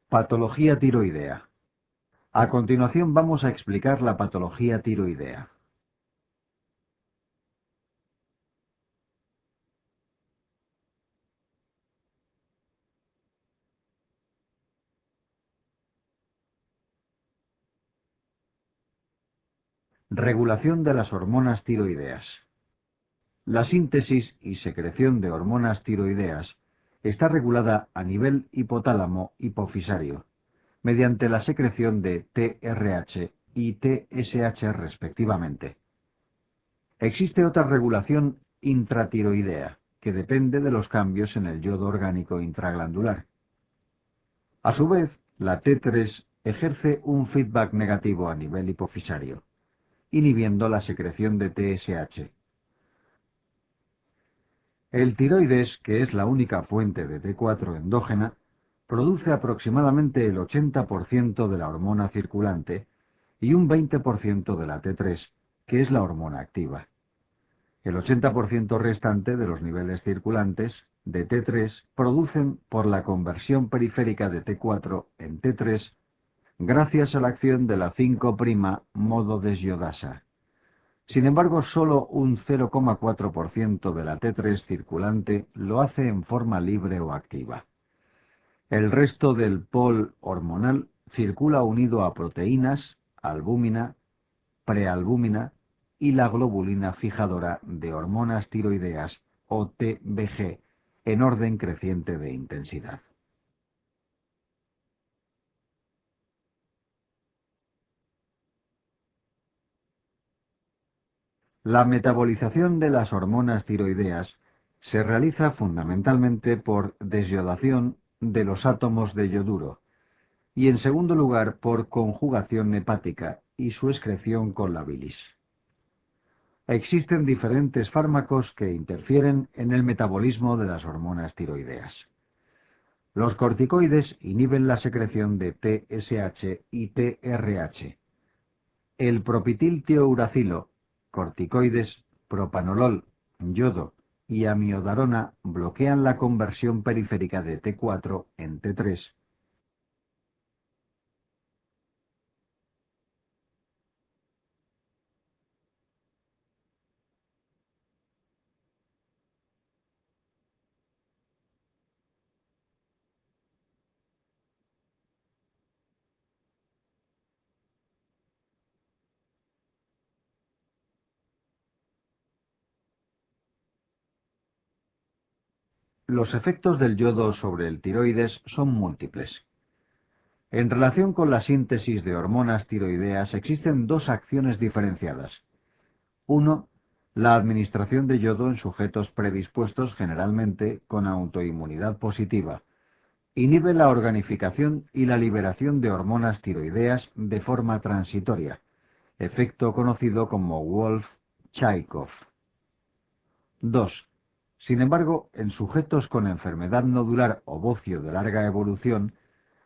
Patología tiroidea. A continuación vamos a explicar la patología tiroidea. Regulación de las hormonas tiroideas. La síntesis y secreción de hormonas tiroideas está regulada a nivel hipotálamo hipofisario, mediante la secreción de TRH y TSH respectivamente. Existe otra regulación intratiroidea, que depende de los cambios en el yodo orgánico intraglandular. A su vez, la T3 ejerce un feedback negativo a nivel hipofisario, inhibiendo la secreción de TSH. El tiroides, que es la única fuente de T4 endógena, produce aproximadamente el 80% de la hormona circulante y un 20% de la T3, que es la hormona activa. El 80% restante de los niveles circulantes de T3 producen por la conversión periférica de T4 en T3 gracias a la acción de la 5' modo desiodasa. Sin embargo, solo un 0,4% de la T3 circulante lo hace en forma libre o activa. El resto del pol hormonal circula unido a proteínas, albúmina, prealbúmina y la globulina fijadora de hormonas tiroideas o TBG en orden creciente de intensidad. La metabolización de las hormonas tiroideas se realiza fundamentalmente por desyodación de los átomos de yoduro y en segundo lugar por conjugación hepática y su excreción con la bilis. Existen diferentes fármacos que interfieren en el metabolismo de las hormonas tiroideas. Los corticoides inhiben la secreción de TSH y TRH. El propitiltiouracilo, corticoides, propanolol, yodo y amiodarona bloquean la conversión periférica de T4 en T3. Los efectos del yodo sobre el tiroides son múltiples. En relación con la síntesis de hormonas tiroideas existen dos acciones diferenciadas. Uno, la administración de yodo en sujetos predispuestos generalmente con autoinmunidad positiva. Inhibe la organificación y la liberación de hormonas tiroideas de forma transitoria, efecto conocido como Wolff-Chaikoff. 2. Sin embargo, en sujetos con enfermedad nodular o bocio de larga evolución,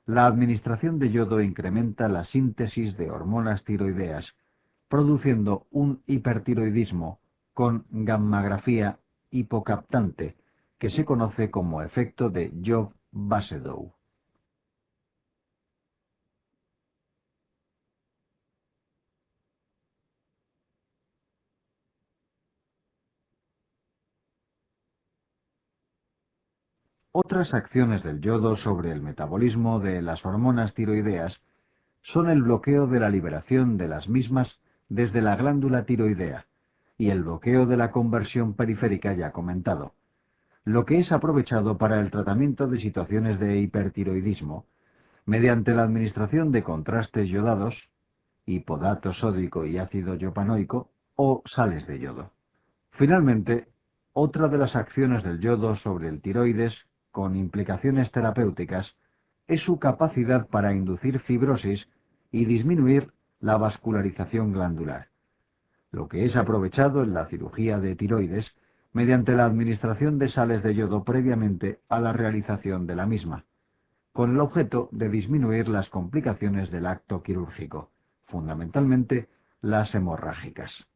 la administración de yodo incrementa la síntesis de hormonas tiroideas, produciendo un hipertiroidismo con gammagrafía hipocaptante, que se conoce como efecto de Job-Basedow. Otras acciones del yodo sobre el metabolismo de las hormonas tiroideas son el bloqueo de la liberación de las mismas desde la glándula tiroidea y el bloqueo de la conversión periférica ya comentado, lo que es aprovechado para el tratamiento de situaciones de hipertiroidismo mediante la administración de contrastes yodados, hipodato sódico y ácido yopanoico o sales de yodo. Finalmente, otra de las acciones del yodo sobre el tiroides, con implicaciones terapéuticas, es su capacidad para inducir fibrosis y disminuir la vascularización glandular, lo que es aprovechado en la cirugía de tiroides mediante la administración de sales de yodo previamente a la realización de la misma, con el objeto de disminuir las complicaciones del acto quirúrgico, fundamentalmente las hemorrágicas.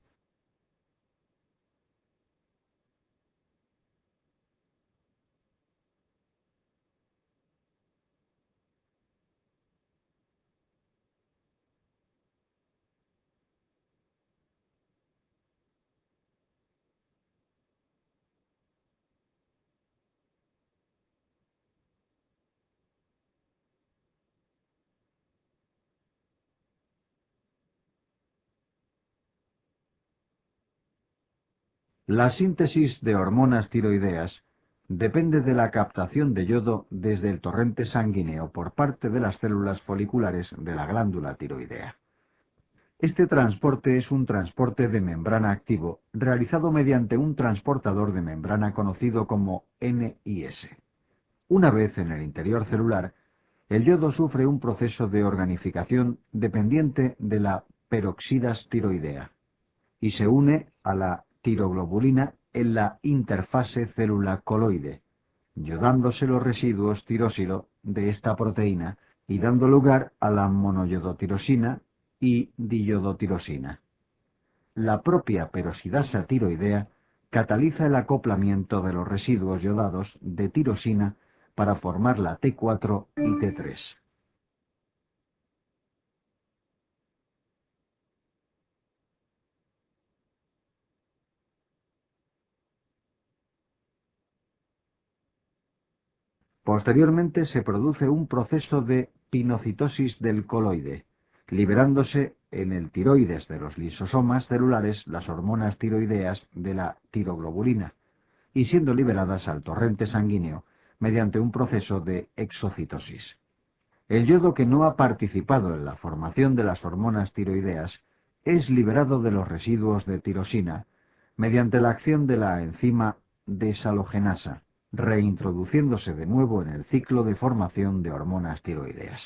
La síntesis de hormonas tiroideas depende de la captación de yodo desde el torrente sanguíneo por parte de las células foliculares de la glándula tiroidea. Este transporte es un transporte de membrana activo realizado mediante un transportador de membrana conocido como NIS. Una vez en el interior celular, el yodo sufre un proceso de organificación dependiente de la peroxidas tiroidea y se une a la tiroglobulina en la interfase célula-coloide, yodándose los residuos tirosilo de esta proteína y dando lugar a la monoyodotirosina y diyodotirosina. La propia peroxidasa tiroidea cataliza el acoplamiento de los residuos yodados de tirosina para formar la T4 y T3. Posteriormente se produce un proceso de pinocitosis del coloide, liberándose en el tiroides de los lisosomas celulares las hormonas tiroideas de la tiroglobulina y siendo liberadas al torrente sanguíneo mediante un proceso de exocitosis. El yodo que no ha participado en la formación de las hormonas tiroideas es liberado de los residuos de tirosina mediante la acción de la enzima desalogenasa, reintroduciéndose de nuevo en el ciclo de formación de hormonas tiroideas.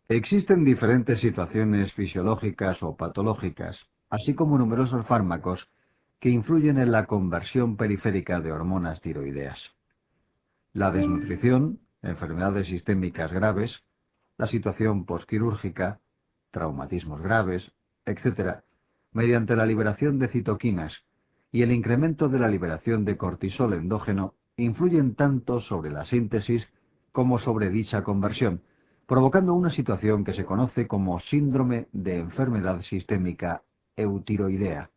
Existen diferentes situaciones fisiológicas o patológicas, así como numerosos fármacos que influyen en la conversión periférica de hormonas tiroideas. La desnutrición, enfermedades sistémicas graves, la situación posquirúrgica, traumatismos graves, etc., mediante la liberación de citoquinas y el incremento de la liberación de cortisol endógeno, influyen tanto sobre la síntesis como sobre dicha conversión, provocando una situación que se conoce como síndrome de enfermedad sistémica eutiroidea,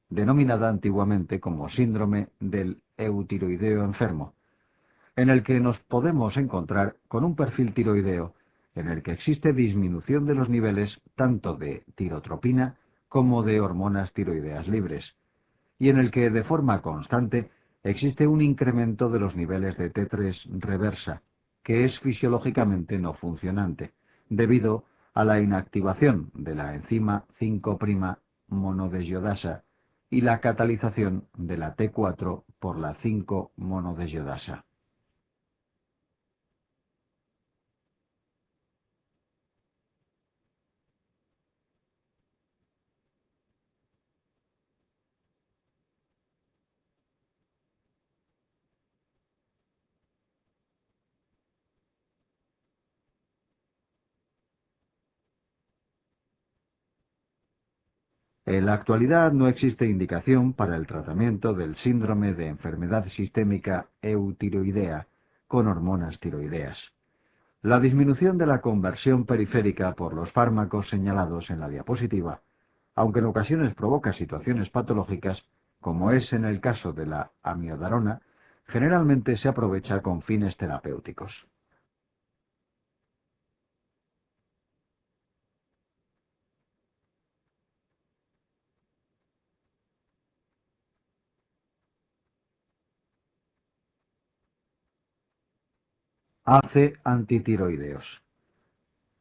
denominada antiguamente como síndrome del eutiroideo enfermo, en el que nos podemos encontrar con un perfil tiroideo en el que existe disminución de los niveles tanto de tirotropina como de hormonas tiroideas libres, y en el que de forma constante existe un incremento de los niveles de T3 reversa, que es fisiológicamente no funcionante, debido a la inactivación de la enzima 5' monodesiodasa y la catalización de la T4 por la 5-monodesiodasa. En la actualidad no existe indicación para el tratamiento del síndrome de enfermedad sistémica eutiroidea con hormonas tiroideas. La disminución de la conversión periférica por los fármacos señalados en la diapositiva, aunque en ocasiones provoca situaciones patológicas, como es en el caso de la amiodarona, generalmente se aprovecha con fines terapéuticos. AC antitiroideos.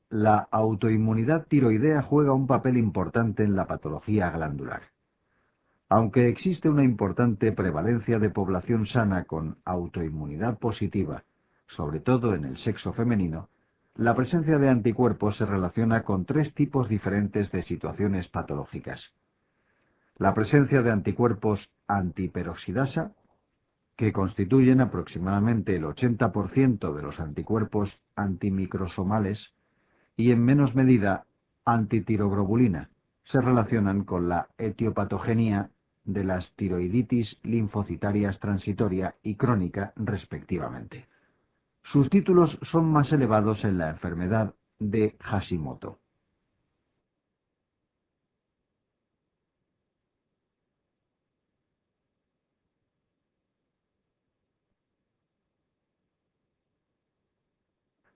La autoinmunidad tiroidea juega un papel importante en la patología glandular. Aunque existe una importante prevalencia de población sana con autoinmunidad positiva, sobre todo en el sexo femenino, La presencia de anticuerpos se relaciona con tres tipos diferentes de situaciones patológicas. La presencia de anticuerpos antiperoxidasa, que constituyen aproximadamente el 80% de los anticuerpos antimicrosomales, y en menos medida antitiroglobulina, se relacionan con la etiopatogenia de las tiroiditis linfocitarias transitoria y crónica, respectivamente. Sus títulos son más elevados en la enfermedad de Hashimoto.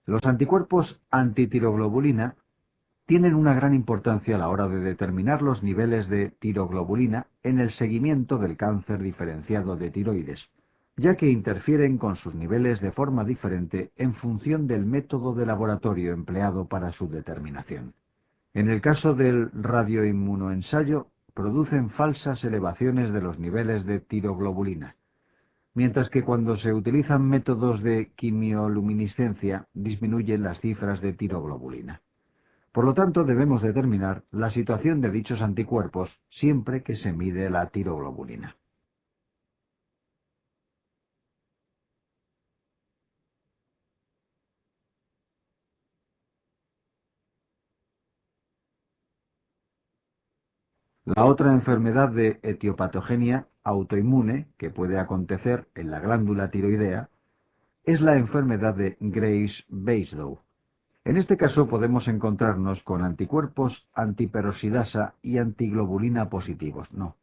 Los anticuerpos antitiroglobulina tienen una gran importancia a la hora de determinar los niveles de tiroglobulina en el seguimiento del cáncer diferenciado de tiroides, ya que interfieren con sus niveles de forma diferente en función del método de laboratorio empleado para su determinación. En el caso del radioinmunoensayo, producen falsas elevaciones de los niveles de tiroglobulina, mientras que cuando se utilizan métodos de quimioluminiscencia disminuyen las cifras de tiroglobulina. Por lo tanto, debemos determinar la situación de dichos anticuerpos siempre que se mide la tiroglobulina. La otra enfermedad de etiopatogenia autoinmune que puede acontecer en la glándula tiroidea es la enfermedad de Graves-Basedow. En este caso podemos encontrarnos con anticuerpos antiperoxidasa y antiglobulina positivos. No.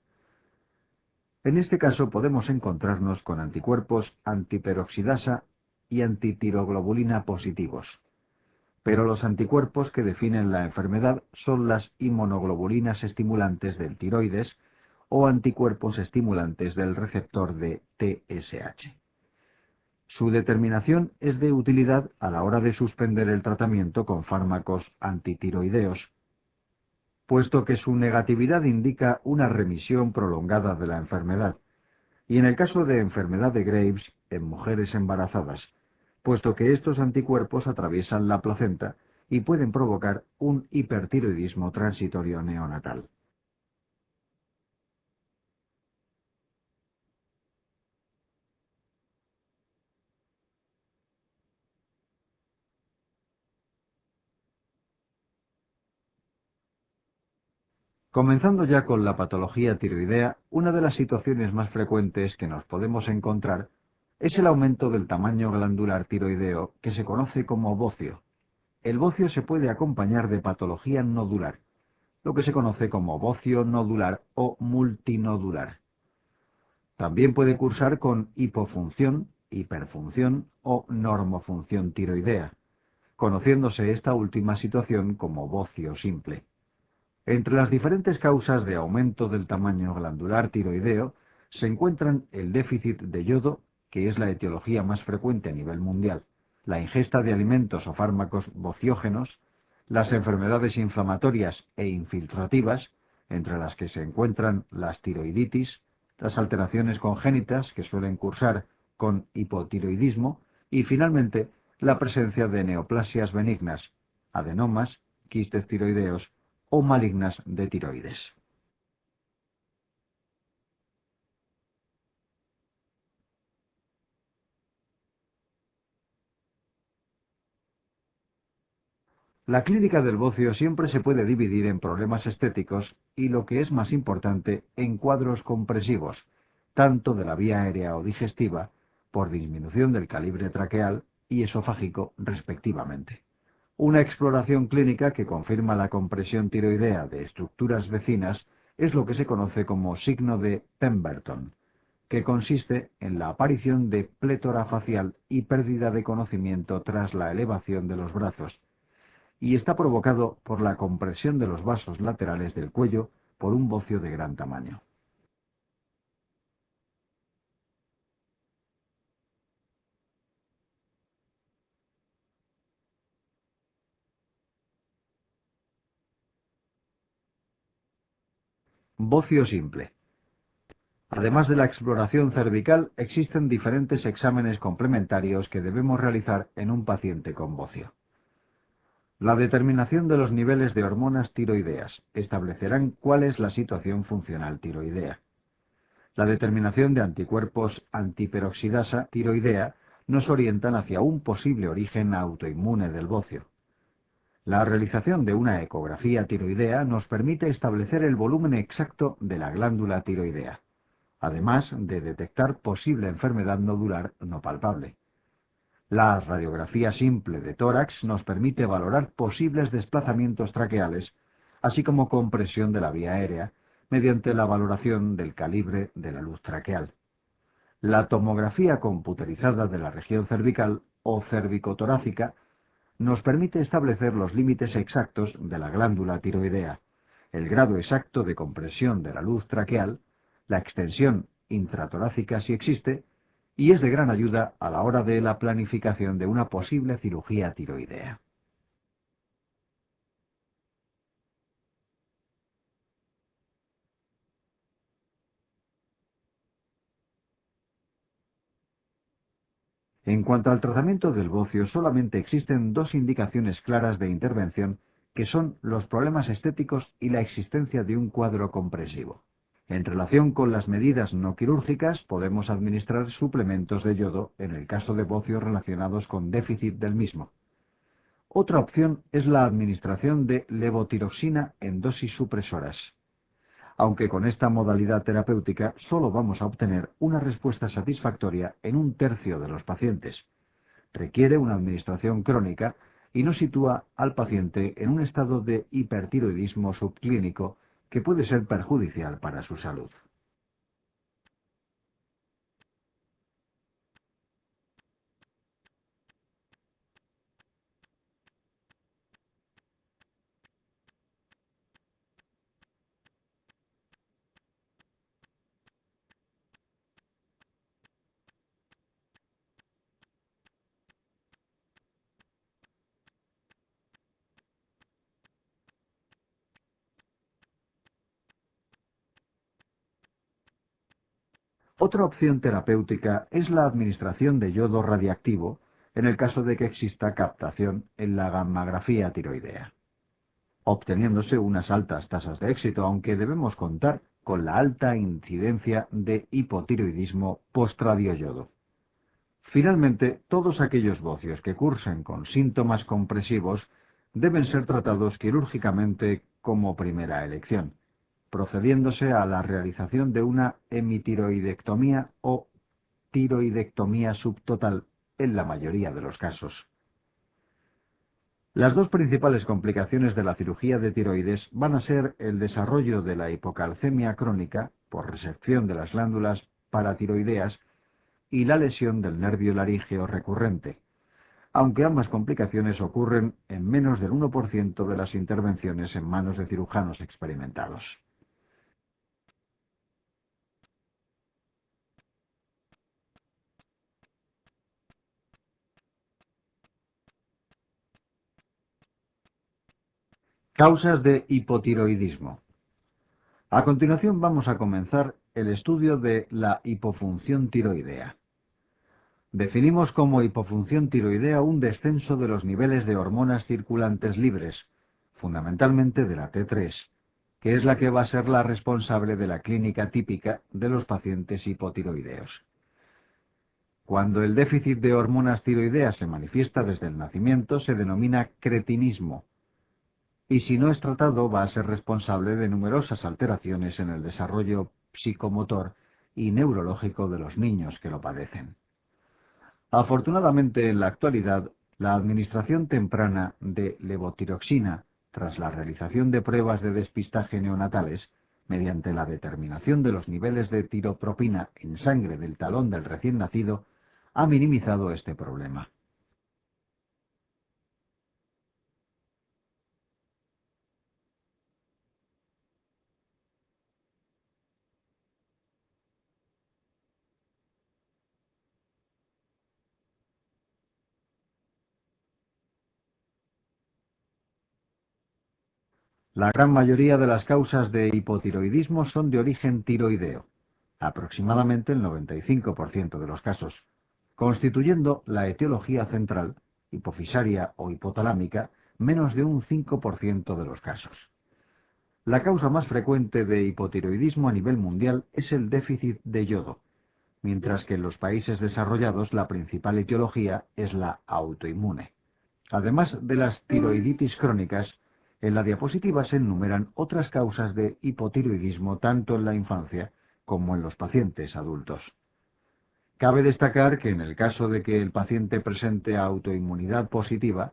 En este caso podemos encontrarnos con anticuerpos antiperoxidasa y antitiroglobulina positivos. Pero los anticuerpos que definen la enfermedad son las inmunoglobulinas estimulantes del tiroides o anticuerpos estimulantes del receptor de TSH. Su determinación es de utilidad a la hora de suspender el tratamiento con fármacos antitiroideos, puesto que su negatividad indica una remisión prolongada de la enfermedad, y en el caso de enfermedad de Graves en mujeres embarazadas, puesto que estos anticuerpos atraviesan la placenta y pueden provocar un hipertiroidismo transitorio neonatal. Comenzando ya con la patología tiroidea, una de las situaciones más frecuentes que nos podemos encontrar es el aumento del tamaño glandular tiroideo, que se conoce como bocio. El bocio se puede acompañar de patología nodular, lo que se conoce como bocio nodular o multinodular. También puede cursar con hipofunción, hiperfunción o normofunción tiroidea, conociéndose esta última situación como bocio simple. Entre las diferentes causas de aumento del tamaño glandular tiroideo se encuentran el déficit de yodo, que es la etiología más frecuente a nivel mundial, la ingesta de alimentos o fármacos bociógenos, las enfermedades inflamatorias e infiltrativas, entre las que se encuentran las tiroiditis, las alteraciones congénitas que suelen cursar con hipotiroidismo y finalmente la presencia de neoplasias benignas, adenomas, quistes tiroideos o malignas de tiroides. La clínica del bocio siempre se puede dividir en problemas estéticos y, lo que es más importante, en cuadros compresivos, tanto de la vía aérea o digestiva, por disminución del calibre traqueal y esofágico, respectivamente. Una exploración clínica que confirma la compresión tiroidea de estructuras vecinas es lo que se conoce como signo de Pemberton, que consiste en la aparición de plétora facial y pérdida de conocimiento tras la elevación de los brazos, y está provocado por la compresión de los vasos laterales del cuello por un bocio de gran tamaño. Bocio simple. Además de la exploración cervical, existen diferentes exámenes complementarios que debemos realizar en un paciente con bocio. La determinación de los niveles de hormonas tiroideas establecerán cuál es la situación funcional tiroidea. La determinación de anticuerpos antiperoxidasa tiroidea nos orientan hacia un posible origen autoinmune del bocio. La realización de una ecografía tiroidea nos permite establecer el volumen exacto de la glándula tiroidea, además de detectar posible enfermedad nodular no palpable. La radiografía simple de tórax nos permite valorar posibles desplazamientos traqueales, así como compresión de la vía aérea, mediante la valoración del calibre de la luz traqueal. La tomografía computerizada de la región cervical o cervicotorácica nos permite establecer los límites exactos de la glándula tiroidea, el grado exacto de compresión de la luz traqueal, la extensión intratorácica si existe, y es de gran ayuda a la hora de la planificación de una posible cirugía tiroidea. En cuanto al tratamiento del bocio, solamente existen dos indicaciones claras de intervención, que son los problemas estéticos y la existencia de un cuadro compresivo. En relación con las medidas no quirúrgicas, podemos administrar suplementos de yodo en el caso de bocios relacionados con déficit del mismo. Otra opción es la administración de levotiroxina en dosis supresoras, aunque con esta modalidad terapéutica solo vamos a obtener una respuesta satisfactoria en un tercio de los pacientes. Requiere una administración crónica y nos sitúa al paciente en un estado de hipertiroidismo subclínico que puede ser perjudicial para su salud. Otra opción terapéutica es la administración de yodo radiactivo en el caso de que exista captación en la gammagrafía tiroidea, obteniéndose unas altas tasas de éxito, aunque debemos contar con la alta incidencia de hipotiroidismo postradioyodo. Finalmente, todos aquellos bocios que cursen con síntomas compresivos deben ser tratados quirúrgicamente como primera elección, procediéndose a la realización de una hemitiroidectomía o tiroidectomía subtotal en la mayoría de los casos. Las dos principales complicaciones de la cirugía de tiroides van a ser el desarrollo de la hipocalcemia crónica por resección de las glándulas paratiroideas y la lesión del nervio laríngeo recurrente, aunque ambas complicaciones ocurren en menos del 1% de las intervenciones en manos de cirujanos experimentados. Causas de hipotiroidismo. A continuación vamos a comenzar el estudio de la hipofunción tiroidea. Definimos como hipofunción tiroidea un descenso de los niveles de hormonas circulantes libres, fundamentalmente de la T3, que es la que va a ser la responsable de la clínica típica de los pacientes hipotiroideos. Cuando el déficit de hormonas tiroideas se manifiesta desde el nacimiento, se denomina cretinismo, y si no es tratado va a ser responsable de numerosas alteraciones en el desarrollo psicomotor y neurológico de los niños que lo padecen. Afortunadamente, en la actualidad, la administración temprana de levotiroxina, tras la realización de pruebas de despistaje neonatales, mediante la determinación de los niveles de tiropropina en sangre del talón del recién nacido, ha minimizado este problema. La gran mayoría de las causas de hipotiroidismo son de origen tiroideo, aproximadamente el 95% de los casos, constituyendo la etiología central, hipofisaria o hipotalámica, menos de un 5% de los casos. La causa más frecuente de hipotiroidismo a nivel mundial es el déficit de yodo, mientras que en los países desarrollados la principal etiología es la autoinmune. Además de las tiroiditis crónicas, en la diapositiva se enumeran otras causas de hipotiroidismo tanto en la infancia como en los pacientes adultos. Cabe destacar que en el caso de que el paciente presente autoinmunidad positiva,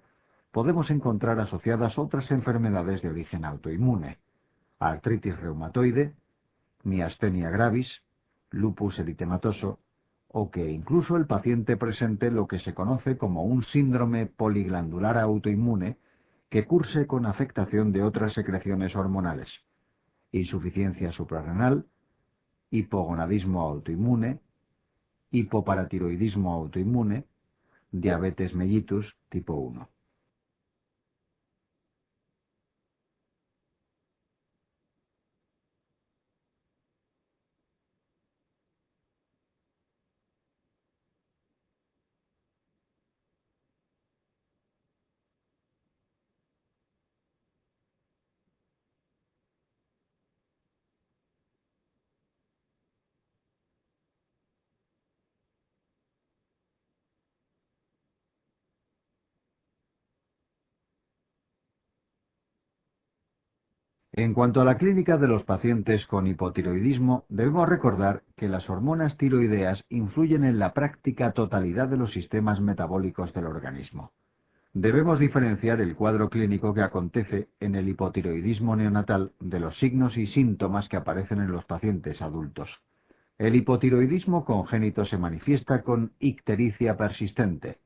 podemos encontrar asociadas otras enfermedades de origen autoinmune: artritis reumatoide, miastenia gravis, lupus eritematoso, o que incluso el paciente presente lo que se conoce como un síndrome poliglandular autoinmune que curse con afectación de otras secreciones hormonales: insuficiencia suprarrenal, hipogonadismo autoinmune, hipoparatiroidismo autoinmune, diabetes mellitus tipo 1. En cuanto a la clínica de los pacientes con hipotiroidismo, debemos recordar que las hormonas tiroideas influyen en la práctica totalidad de los sistemas metabólicos del organismo. Debemos diferenciar el cuadro clínico que acontece en el hipotiroidismo neonatal de los signos y síntomas que aparecen en los pacientes adultos. El hipotiroidismo congénito se manifiesta con ictericia persistente,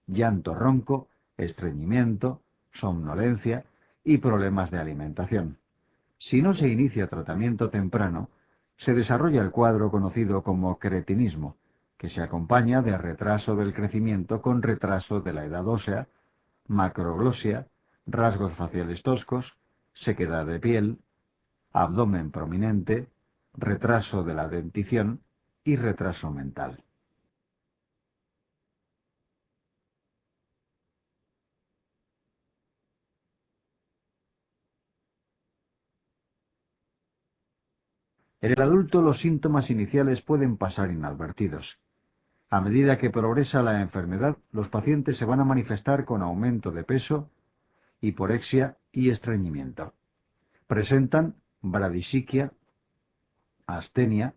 llanto ronco, estreñimiento, somnolencia y problemas de alimentación. Si no se inicia tratamiento temprano, se desarrolla el cuadro conocido como cretinismo, que se acompaña de retraso del crecimiento con retraso de la edad ósea, macroglosia, rasgos faciales toscos, sequedad de piel, abdomen prominente, retraso de la dentición y retraso mental. En el adulto los síntomas iniciales pueden pasar inadvertidos. A medida que progresa la enfermedad, los pacientes se van a manifestar con aumento de peso, hiporexia y estreñimiento. Presentan bradisiquia, astenia,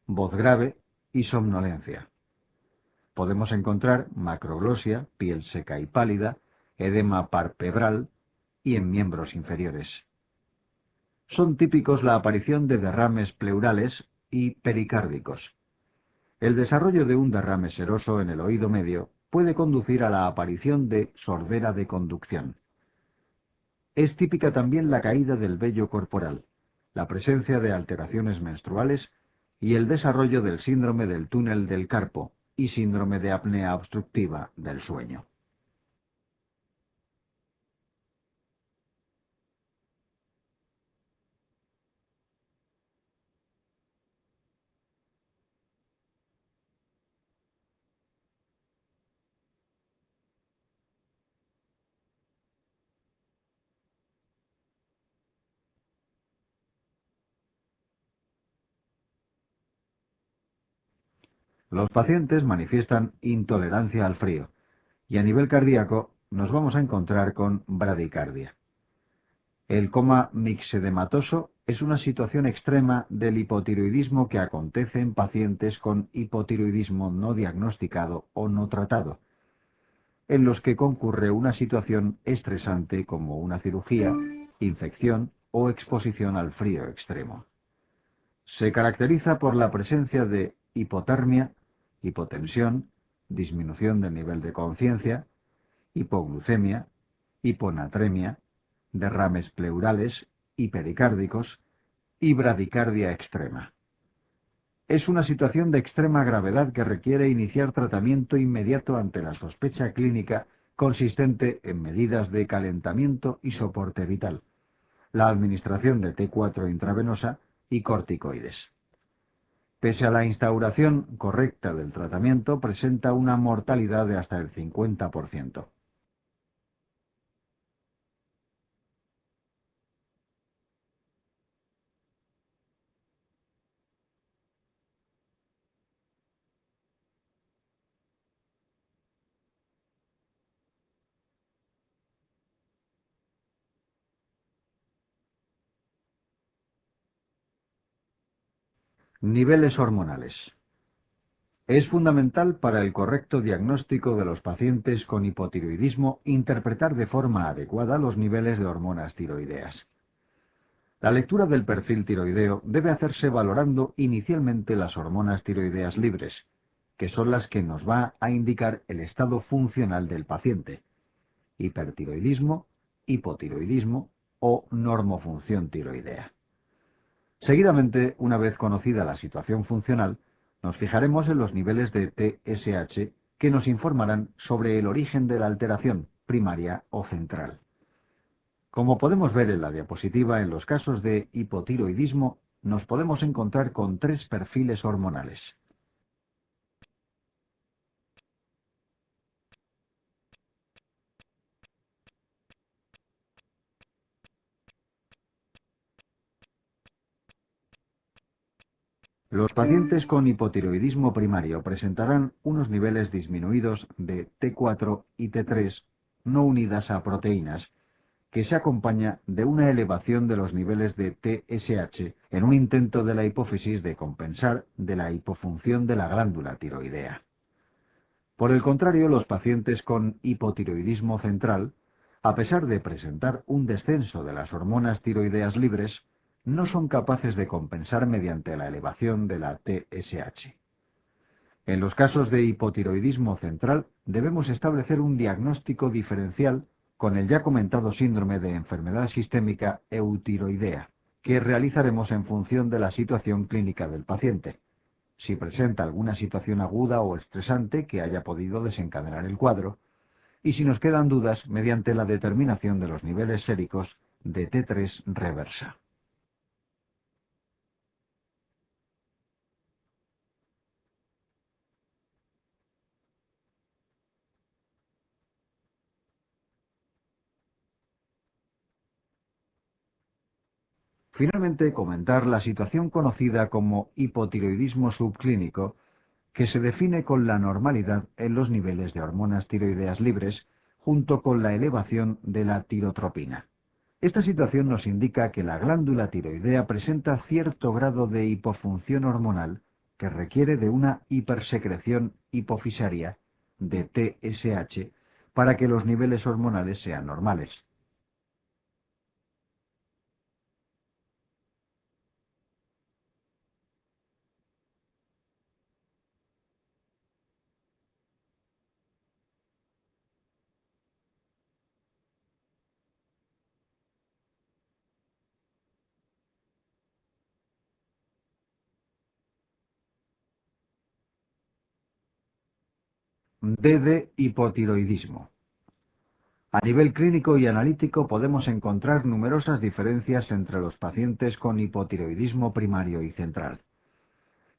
voz grave y somnolencia. Podemos encontrar macroglosia, piel seca y pálida, edema palpebral y en miembros inferiores. Son típicos la aparición de derrames pleurales y pericárdicos. El desarrollo de un derrame seroso en el oído medio puede conducir a la aparición de sordera de conducción. Es típica también la caída del vello corporal, la presencia de alteraciones menstruales y el desarrollo del síndrome del túnel del carpo y síndrome de apnea obstructiva del sueño. Los pacientes manifiestan intolerancia al frío y a nivel cardíaco nos vamos a encontrar con bradicardia. El coma mixedematoso es una situación extrema del hipotiroidismo que acontece en pacientes con hipotiroidismo no diagnosticado o no tratado, en los que concurre una situación estresante como una cirugía, infección o exposición al frío extremo. Se caracteriza por la presencia de hipotermia, hipotensión, disminución del nivel de conciencia, hipoglucemia, hiponatremia, derrames pleurales y pericárdicos y bradicardia extrema. Es una situación de extrema gravedad que requiere iniciar tratamiento inmediato ante la sospecha clínica consistente en medidas de calentamiento y soporte vital, la administración de T4 intravenosa y corticoides. Pese a la instauración correcta del tratamiento, presenta una mortalidad de hasta el 50%. Niveles hormonales. Es fundamental para el correcto diagnóstico de los pacientes con hipotiroidismo interpretar de forma adecuada los niveles de hormonas tiroideas. La lectura del perfil tiroideo debe hacerse valorando inicialmente las hormonas tiroideas libres, que son las que nos va a indicar el estado funcional del paciente: hipertiroidismo, hipotiroidismo o normofunción tiroidea. Seguidamente, una vez conocida la situación funcional, nos fijaremos en los niveles de TSH que nos informarán sobre el origen de la alteración, primaria o central. Como podemos ver en la diapositiva, en los casos de hipotiroidismo nos podemos encontrar con tres perfiles hormonales. Los pacientes con hipotiroidismo primario presentarán unos niveles disminuidos de T4 y T3 no unidas a proteínas, que se acompaña de una elevación de los niveles de TSH en un intento de la hipófisis de compensar de la hipofunción de la glándula tiroidea. Por el contrario, los pacientes con hipotiroidismo central, a pesar de presentar un descenso de las hormonas tiroideas libres, no son capaces de compensar mediante la elevación de la TSH. En los casos de hipotiroidismo central debemos establecer un diagnóstico diferencial con el ya comentado síndrome de enfermedad sistémica eutiroidea, que realizaremos en función de la situación clínica del paciente. Si presenta alguna situación aguda o estresante que haya podido desencadenar el cuadro, y si nos quedan dudas mediante la determinación de los niveles séricos de T3 reversa. Finalmente, comentar la situación conocida como hipotiroidismo subclínico, que se define con la normalidad en los niveles de hormonas tiroideas libres, junto con la elevación de la tirotropina. Esta situación nos indica que la glándula tiroidea presenta cierto grado de hipofunción hormonal que requiere de una hipersecreción hipofisaria de TSH para que los niveles hormonales sean normales. D de hipotiroidismo. A nivel clínico y analítico podemos encontrar numerosas diferencias entre los pacientes con hipotiroidismo primario y central.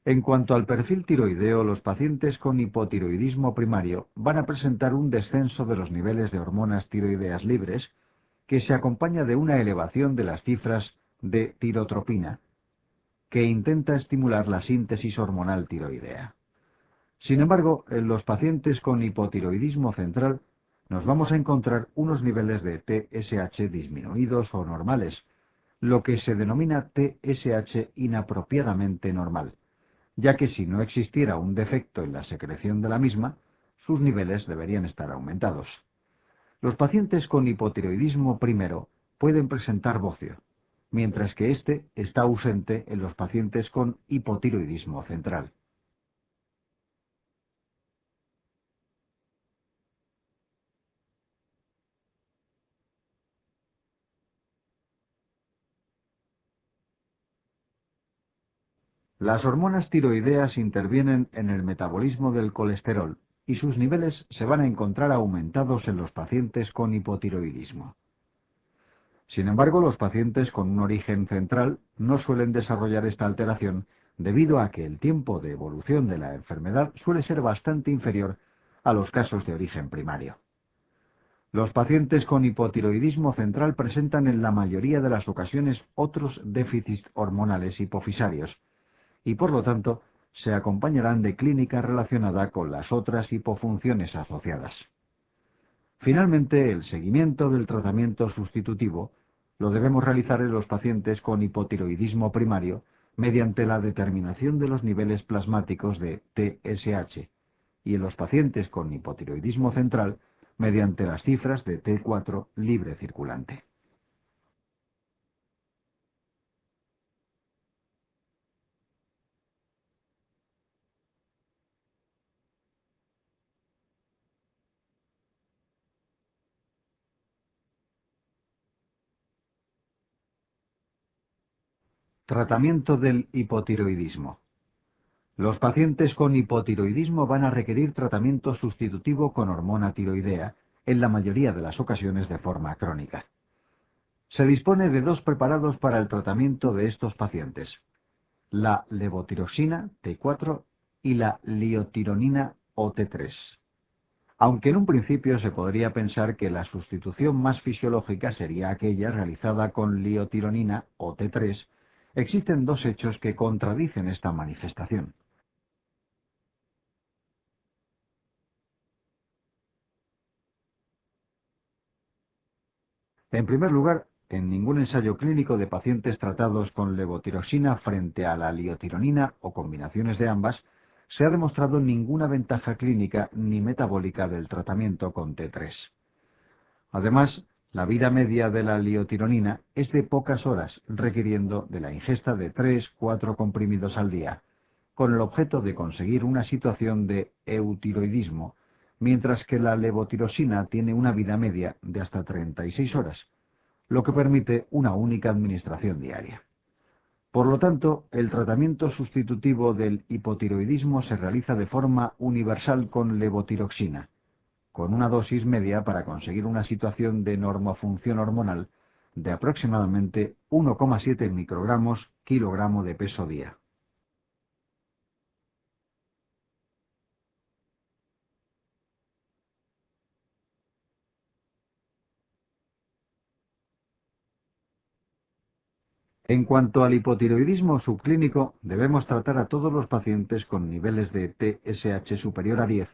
En cuanto al perfil tiroideo, los pacientes con hipotiroidismo primario van a presentar un descenso de los niveles de hormonas tiroideas libres que se acompaña de una elevación de las cifras de tirotropina, que intenta estimular la síntesis hormonal tiroidea. Sin embargo, en los pacientes con hipotiroidismo central nos vamos a encontrar unos niveles de TSH disminuidos o normales, lo que se denomina TSH inapropiadamente normal, ya que si no existiera un defecto en la secreción de la misma, sus niveles deberían estar aumentados. Los pacientes con hipotiroidismo primero pueden presentar bocio, mientras que este está ausente en los pacientes con hipotiroidismo central. Las hormonas tiroideas intervienen en el metabolismo del colesterol y sus niveles se van a encontrar aumentados en los pacientes con hipotiroidismo. Sin embargo, los pacientes con un origen central no suelen desarrollar esta alteración debido a que el tiempo de evolución de la enfermedad suele ser bastante inferior a los casos de origen primario. Los pacientes con hipotiroidismo central presentan en la mayoría de las ocasiones otros déficits hormonales hipofisarios y por lo tanto se acompañarán de clínica relacionada con las otras hipofunciones asociadas. Finalmente, el seguimiento del tratamiento sustitutivo lo debemos realizar en los pacientes con hipotiroidismo primario mediante la determinación de los niveles plasmáticos de TSH, y en los pacientes con hipotiroidismo central, mediante las cifras de T4 libre circulante. Tratamiento del hipotiroidismo. Los pacientes con hipotiroidismo van a requerir tratamiento sustitutivo con hormona tiroidea, en la mayoría de las ocasiones de forma crónica. Se dispone de dos preparados para el tratamiento de estos pacientes: la levotiroxina T4 y la liotironina o T3. Aunque en un principio se podría pensar que la sustitución más fisiológica sería aquella realizada con liotironina o T3, existen dos hechos que contradicen esta manifestación. En primer lugar, en ningún ensayo clínico de pacientes tratados con levotiroxina frente a la liotironina o combinaciones de ambas, se ha demostrado ninguna ventaja clínica ni metabólica del tratamiento con T3. Además, la vida media de la liotironina es de pocas horas, requiriendo de la ingesta de 3-4 comprimidos al día, con el objeto de conseguir una situación de eutiroidismo, mientras que la levotiroxina tiene una vida media de hasta 36 horas, lo que permite una única administración diaria. Por lo tanto, el tratamiento sustitutivo del hipotiroidismo se realiza de forma universal con levotiroxina, con una dosis media para conseguir una situación de normofunción hormonal de aproximadamente 1,7 microgramos kilogramo de peso día. En cuanto al hipotiroidismo subclínico, debemos tratar a todos los pacientes con niveles de TSH superior a 10,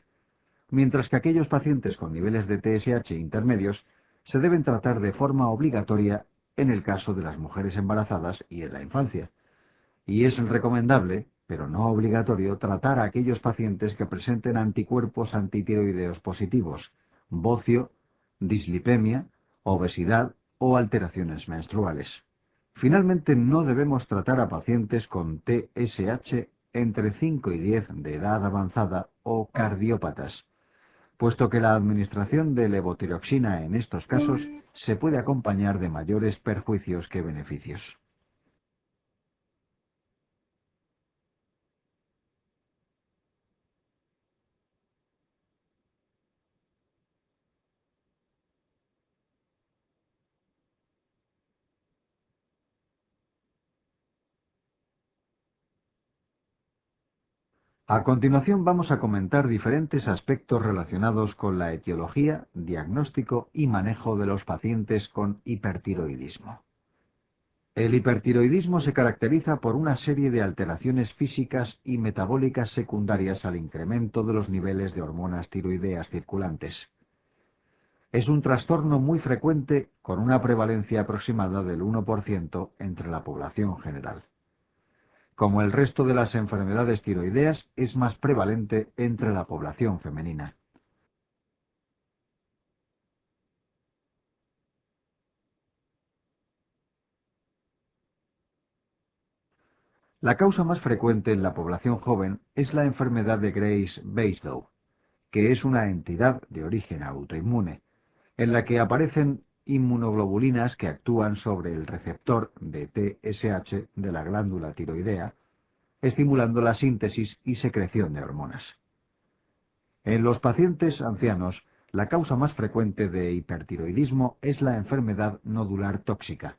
mientras que aquellos pacientes con niveles de TSH intermedios se deben tratar de forma obligatoria en el caso de las mujeres embarazadas y en la infancia. Y es recomendable, pero no obligatorio, tratar a aquellos pacientes que presenten anticuerpos antitiroideos positivos, bocio, dislipemia, obesidad o alteraciones menstruales. Finalmente, no debemos tratar a pacientes con TSH entre 5 y 10 de edad avanzada o cardiópatas, puesto que la administración de levotiroxina en estos casos se puede acompañar de mayores perjuicios que beneficios. A continuación vamos a comentar diferentes aspectos relacionados con la etiología, diagnóstico y manejo de los pacientes con hipertiroidismo. El hipertiroidismo se caracteriza por una serie de alteraciones físicas y metabólicas secundarias al incremento de los niveles de hormonas tiroideas circulantes. Es un trastorno muy frecuente con una prevalencia aproximada del 1% entre la población general. Como el resto de las enfermedades tiroideas, es más prevalente entre la población femenina. La causa más frecuente en la población joven es la enfermedad de Graves-Basedow, que es una entidad de origen autoinmune, en la que aparecen inmunoglobulinas que actúan sobre el receptor de TSH de la glándula tiroidea, estimulando la síntesis y secreción de hormonas. En los pacientes ancianos, la causa más frecuente de hipertiroidismo es la enfermedad nodular tóxica.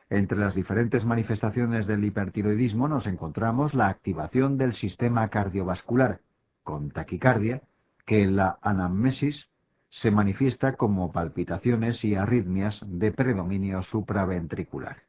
Entre las diferentes manifestaciones del hipertiroidismo nos encontramos la activación del sistema cardiovascular, con taquicardia, que en la anamnesis se manifiesta como palpitaciones y arritmias de predominio supraventricular.